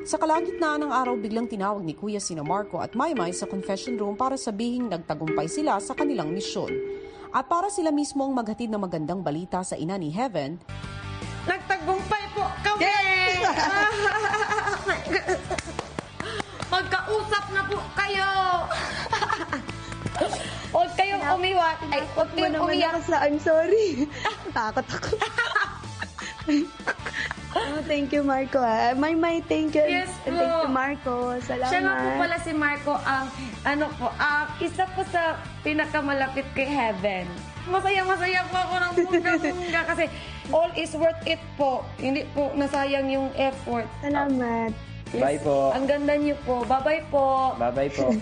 Sa kalagitnaan ng araw, biglang tinawag ni Kuya sina Marco at Maymay sa confession room para sabihing nagtagumpay sila sa kanilang misyon. At para sila mismo ang maghatid ng magandang balita sa ina ni Heaven, nagtagumpay po kami! Magkausap na po kayo! Huwag kayong umiwat. Ay, huwag kayong umiyak. I'm sorry. Takot ako. Oh, thank you, Marco. May thank you. Yes, And thank you, Marco. Salamat. Siya nga po pala si Marco ang, isa po sa pinakamalapit kay Heaven. Masaya-masaya po ako ng bongga-bongga kasi all is worth it po. Hindi po nasayang yung effort. Salamat. Yes, Bye po. Ang ganda niyo po. Bye-bye po. Bye-bye po.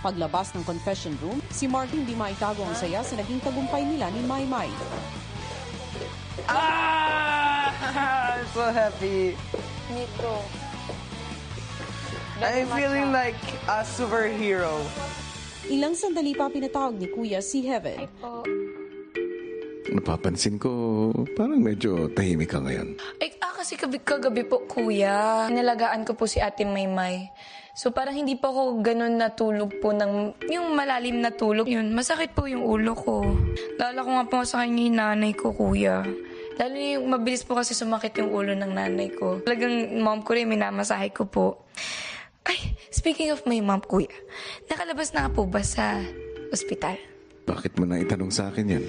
paglabas ng confession room, si Mark hindi maitago ang saya sa naging tagumpay nila ni Maymay. I'm so happy. Me too. I'm feeling like a superhero. Ilang sandali pa pinatawag ni Kuya si Heaven. Napapansin ko, parang medyo tahimik ka ngayon. Kasi kagabi po, kuya, nalagaan ko po si Ate Maymay. So parang hindi po ako ganun natulog po ng yung malalim na tulog. Yun, masakit po yung ulo ko. Lala ko nga po sa kanya yung nanay ko, kuya. Lalo yung mabilis po kasi sumakit yung ulo ng nanay ko. Talagang mom ko rin, minamasahe ko po. Ay, speaking of my mom, kuya, nakalabas na nga po ba sa ospital? Bakit mo na itanong sa akin yan?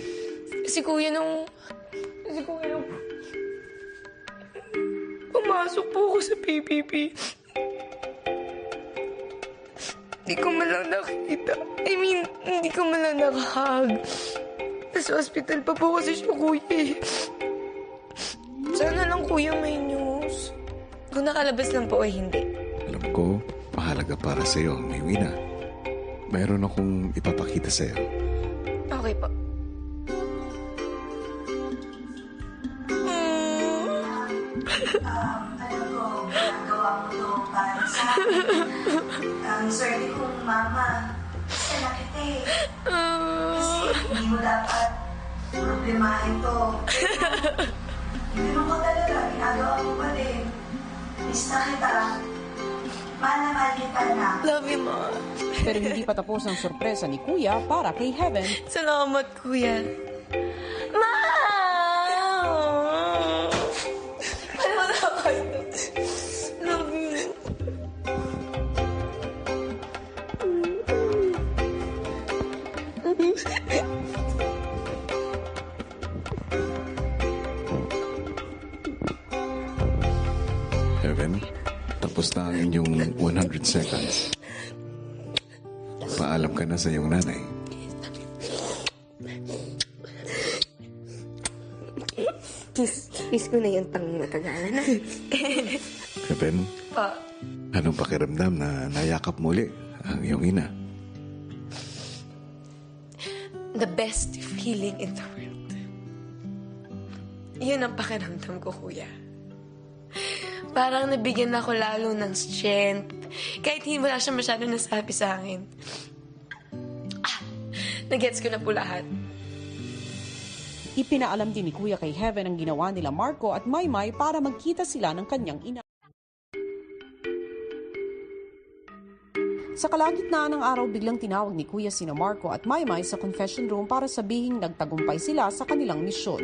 Si kuya nung pumasok po ako sa PPP. Hindi ko man lang nakita. Hindi ko man lang nakahag. Nasa hospital pa po kasi siya, kuya. Sana lang, kuya, may news. Kung nakalabas lang po ay hindi. Alam ko, mahalaga para sa'yo ang Maywina. Mayroon akong ipapakita sa'yo. Okay po. Alam ko, ginagawa mo to para sa akin. Ang swerte kong mama, sa lakit eh. Kasi hindi mo dapat problemahin to. Hindi mo ko talaga, ginagawa mo pa din. Miss na kita. Mahal na mahal kita na. Love you, ma. Pero hindi pa tapos ang sorpresa ni Kuya para kay Heaven. Salamat, kuya. Ma! Ano na kayo? Love you. Heaven, tapos na ang inyong 100 seconds. Paalam ka na sa iyong nanay. Kiss ko na yung tang matagalan na. Heaven, anong pakiramdam na nayakap muli ang iyong ina? The best feeling in the world. Yun ang pakiramdam ko, kuya. Parang nabigyan ako lalo ng strength. Kahit hindi wala siya masyado nasabi sa akin. Nagets ko na po lahat. Ipinaalam din ni Kuya kay Heaven ang ginawa nila Marco at Maymay para magkita sila ng kanyang ina. Sa kalagitnaan ng araw, biglang tinawag ni Kuya sina Marco at Maymay sa confession room para sabihing nagtagumpay sila sa kanilang misyon.